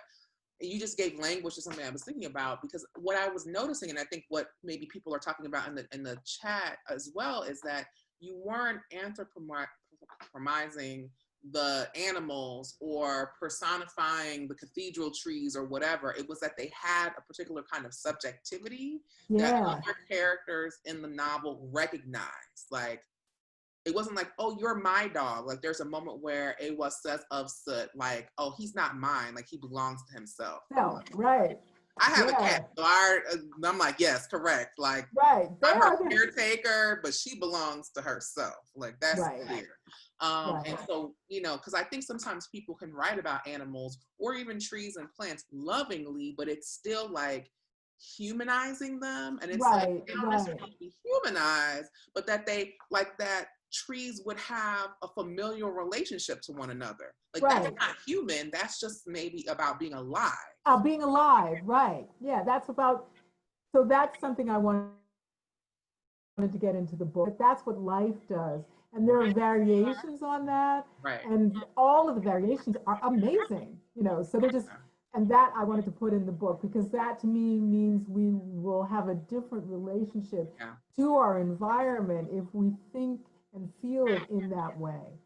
you just gave language to something I was thinking about, because what I was noticing, and I think what maybe people are talking about in the chat as well, is that you weren't anthropomorphizing the animals or personifying the cathedral trees or whatever. It was that they had a particular kind of subjectivity that other characters in the novel recognized. Like, it wasn't like, oh, you're my dog. Like, there's a moment where Awash says of Soot, like, oh, he's not mine. Like, he belongs to himself. No, right. I have a cat, so I'm like, yes, correct. Like, I'm her caretaker, but she belongs to herself. Like, that's clear. And so, you know, because I think sometimes people can write about animals or even trees and plants lovingly, but it's still like humanizing them. And it's like, they don't necessarily be humanized, but that they, like that trees would have a familial relationship to one another. Like, that's not human. That's just maybe about being alive. Being alive, right. Yeah, that's about, so that's something I wanted to get into the book. That's what life does. And there are variations on that. And all of the variations are amazing, you know, so they're just, and that I wanted to put in the book, because that to me means we will have a different relationship to our environment if we think and feel it in that way.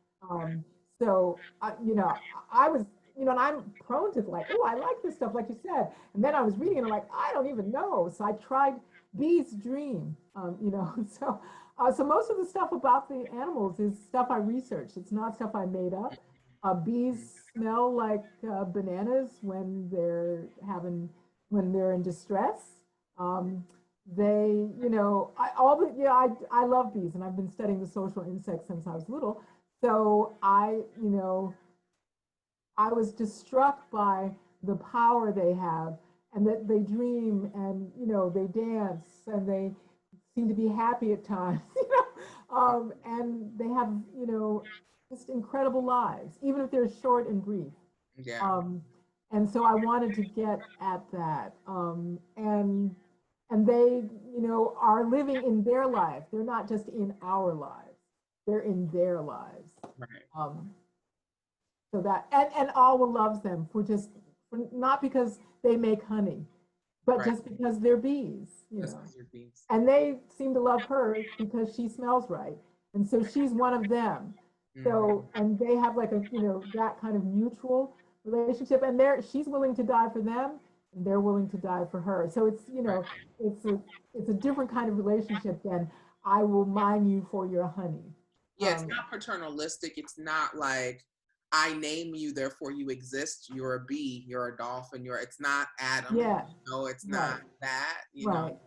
So, you know, I was, you know, and I'm prone to like, oh, I like this stuff, like you said. And then I was reading it, and I'm like, I don't even know. So I tried Bee's Dream, you know. So, so most of the stuff about the animals is stuff I researched. It's not stuff I made up. Bees smell like bananas when they're in distress. They, you know, I love bees, and I've been studying the social insects since I was little. So you know, I was just struck by the power they have, and that they dream, and, you know, they dance, and they seem to be happy at times, you know, and they have, you know, just incredible lives, even if they're short and brief. And so I wanted to get at that, and they, you know, are living in their life. They're not just in our lives; they're in their lives. So that, and Awa loves them for not because they make honey, but just because they're bees, you know. And they seem to love her because she smells right, and so she's one of them. So, and they have like a, you know, that kind of mutual relationship, and she's willing to die for them, and they're willing to die for her. So it's, you know, it's a different kind of relationship than I will mine you for your honey. Yeah, it's not paternalistic. It's not like, I name you, therefore you exist. You're a bee, you're a dolphin, it's not Adam. No, it's not that, you know.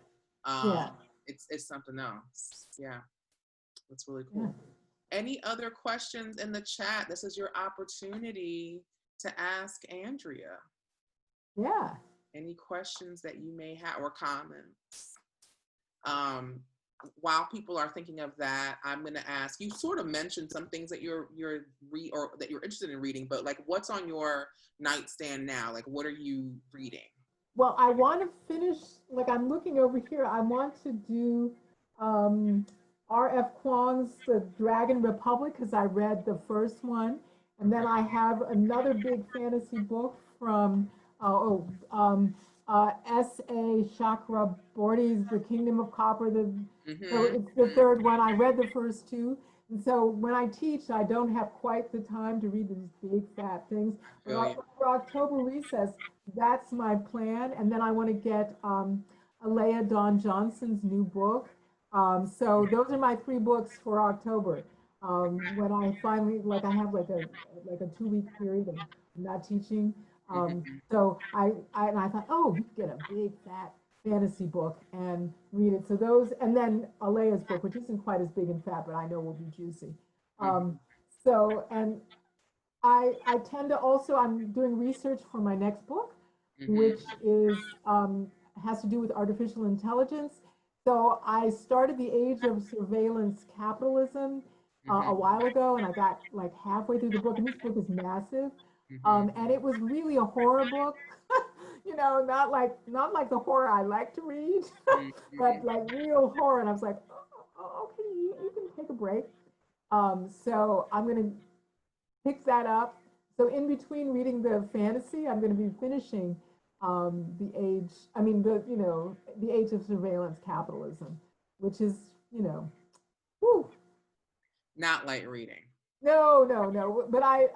It's something else. Yeah. That's really cool. Any other questions in the chat? This is your opportunity to ask Andrea. Any questions that you may have, or comments? While people are thinking of that, I'm going to ask, you sort of mentioned some things that you're interested in reading, but like, what's on your nightstand now? Like, what are you reading? Well, I want to finish, like, I'm looking over here. I want to do R.F. Kuang's The Dragon Republic, because I read the first one. And then I have another big fantasy book from S.A. Chakraborty's The Kingdom of Copper. So it's the third one. I read the first two. And so when I teach, I don't have quite the time to read these big fat things. But for October recess, that's my plan. And then I want to get Alea Dawn Johnson's new book. So those are my 3 books for October. When I finally, like, I have like a 2-week period of not teaching. So I thought, oh, you could get a big fat fantasy book and read it. So those, and then Alea's book, which isn't quite as big and fat, but I know will be juicy. So, and I tend to also, I'm doing research for my next book, which is, has to do with artificial intelligence. So I started The Age of Surveillance Capitalism a while ago, and I got like halfway through the book, and this book is massive. And it was really a horror book, you know, not like the horror I like to read, but like real horror. And I was like, okay, you can take a break. So I'm going to pick that up. So in between reading the fantasy, I'm going to be finishing the age of surveillance capitalism, which is, you know, whew. Not light reading. No, no, no. But I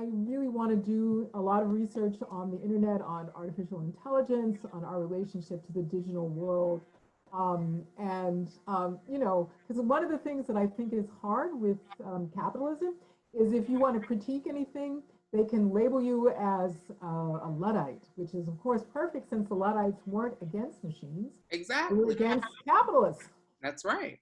really want to do a lot of research on the internet, on artificial intelligence, on our relationship to the digital world. Because one of the things that I think is hard with capitalism is if you want to critique anything, they can label you as a Luddite, which is, of course, perfect since the Luddites weren't against machines. Exactly. They were against capitalists. That's right.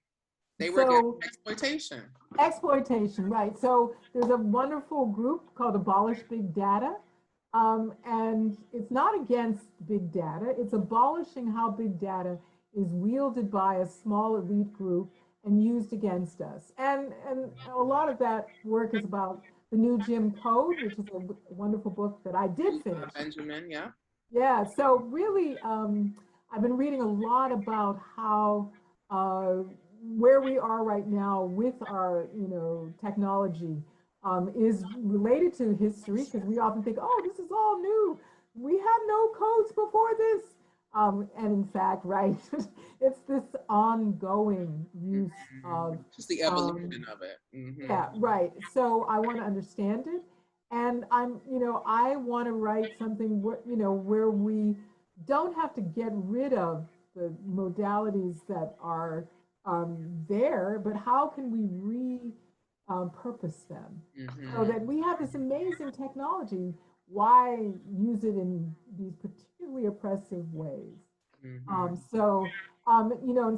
They were against exploitation. Exploitation, right. So there's a wonderful group called Abolish Big Data. And it's not against big data, it's abolishing how big data is wielded by a small elite group and used against us. And a lot of that work is about the new Jim Code, which is a wonderful book that I did finish. Benjamin, yeah. Yeah, so really, I've been reading a lot about how where we are right now with our, technology is related to history, because we often think, oh, this is all new. We had no codes before this. And in fact, right, it's this ongoing use of just the evolution of it. Yeah, right. So I want to understand it, and I want to write something where we don't have to get rid of the modalities that are there, but how can we purpose them so that we have this amazing technology? Why use it in these particularly oppressive ways? And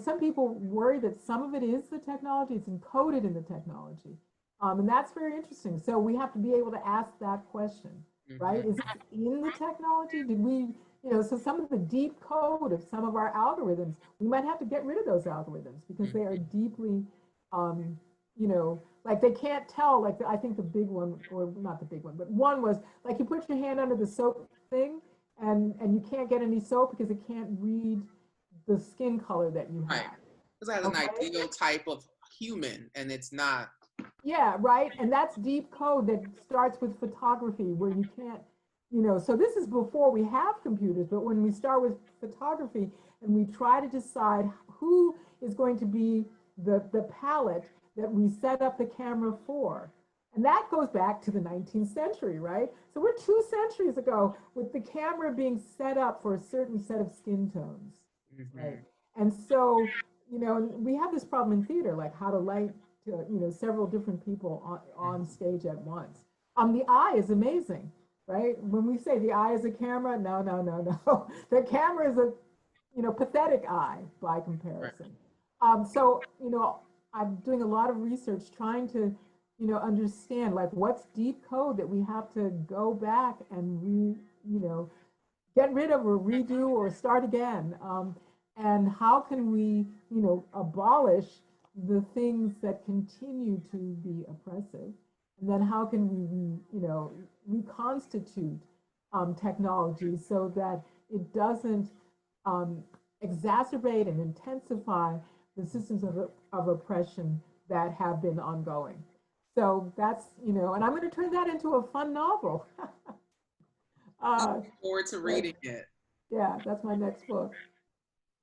some people worry that some of it is the technology, it's encoded in the technology. And that's very interesting. So we have to be able to ask that question, right? Is it in the technology? Did we, so some of the deep code of some of our algorithms, we might have to get rid of those algorithms because they are deeply, like they can't tell, like I think the big one, or not the big one, but one was like you put your hand under the soap thing and you can't get any soap because it can't read the skin color that you have. Right. Because it has an ideal type of human and it's not. Yeah, right. And that's deep code that starts with photography where you can't, so this is before we have computers, but when we start with photography and we try to decide who is going to be the palette that we set up the camera for. And that goes back to the 19th century, right? So we're 2 centuries ago with the camera being set up for a certain set of skin tones, right? And so, we have this problem in theater, like how to light, several different people on stage at once. The eye is amazing, right? When we say the eye is a camera, no. The camera is a, pathetic eye by comparison. I'm doing a lot of research trying to, understand like what's deep code that we have to go back and get rid of or redo or start again. And how can we, abolish the things that continue to be oppressive? And then how can we, reconstitute technology so that it doesn't exacerbate and intensify the systems of oppression that have been ongoing. So that's, and I'm going to turn that into a fun novel. Looking forward to reading it. Yeah, that's my next book.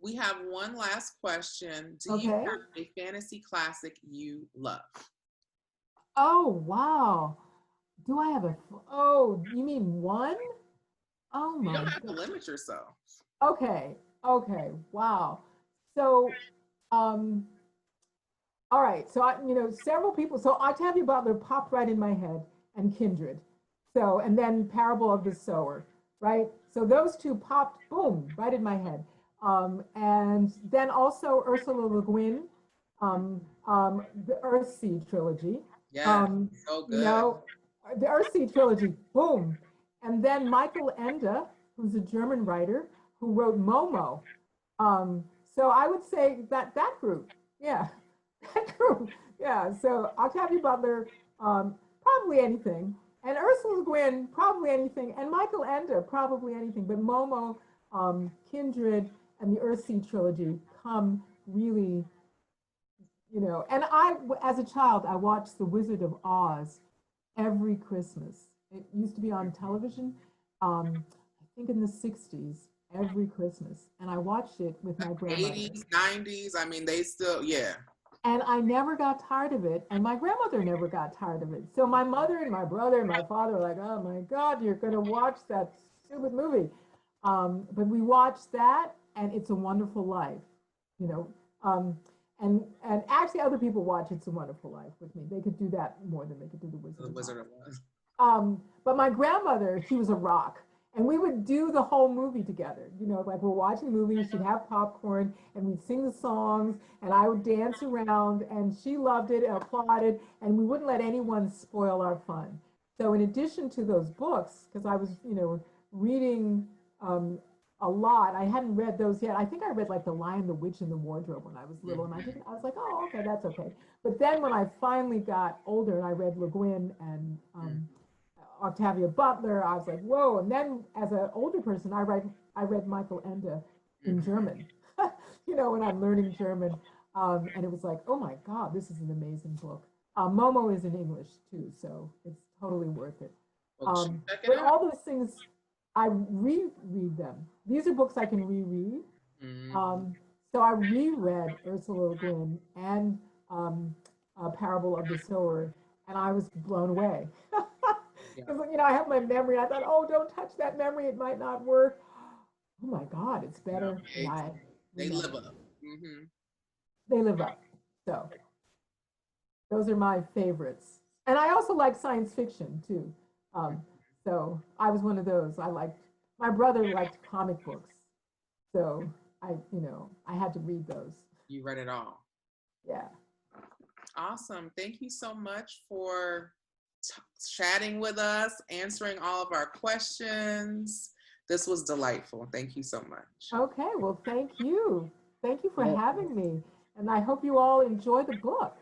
We have one last question. Do you have a fantasy classic you love? Oh, wow. Do I have you mean one? Oh my God. You don't have to limit yourself. Okay, wow. So, all right, so several people, so Octavia Butler popped right in my head, and Kindred. So, and then Parable of the Sower, right? So those two popped, boom, right in my head. And then also Ursula Le Guin, the Earthsea trilogy. Yeah, so good. The Earthsea trilogy, boom. And then Michael Ende, who's a German writer, who wrote Momo. So I would say that group, yeah, that group, yeah. So Octavia Butler, probably anything. And Ursula Le Guin, probably anything, and Michael Ende, probably anything. But Momo, Kindred, and the Earthsea trilogy come really, you know. And I, as a child, I watched The Wizard of Oz every Christmas. It used to be on television, I think in the 60s, every Christmas. And I watched it with my grandmother. 80s, 90s, I mean, they still, yeah. And I never got tired of it, and my grandmother never got tired of it. So my mother and my brother and my father were like, oh my God, you're going to watch that stupid movie. But we watched that, and It's a Wonderful Life, you know. And actually other people watch It's a Wonderful Life with me. They could do that more than they could do The Wizard of Oz. But my grandmother, she was a rock. And we would do the whole movie together. You know, like we're watching the movie, she'd have popcorn, and we'd sing the songs, and I would dance around, and she loved it and applauded, and we wouldn't let anyone spoil our fun. So in addition to those books, because I was, you know, reading a lot, I hadn't read those yet. I think I read like The Lion, the Witch, and the Wardrobe when I was little, and I was like, oh, okay, that's okay. But then when I finally got older, and I read Le Guin and Octavia Butler, I was like, whoa. And then as an older person, I read Michael Ende in German, you know, when I'm learning German. And it was like, oh my God, this is an amazing book. Momo is in English too, so it's totally worth it. But all those things, I reread them. These are books I can reread. So I reread Ursula Le Guin and Parable of the Sower, and I was blown away. Because, you know, I have my memory. I thought, oh, don't touch that memory. It might not work. Oh my God, it's better. No, they live up. They live up. So those are my favorites. And I also like science fiction too. So I was one of those. My brother liked comic books. So you know, I had to read those. You read it all. Yeah. Awesome. Thank you so much for chatting with us, answering all of our questions. This was delightful. Thank you so much. Okay, well, thank you. Thank you for having me. And I hope you all enjoy the book.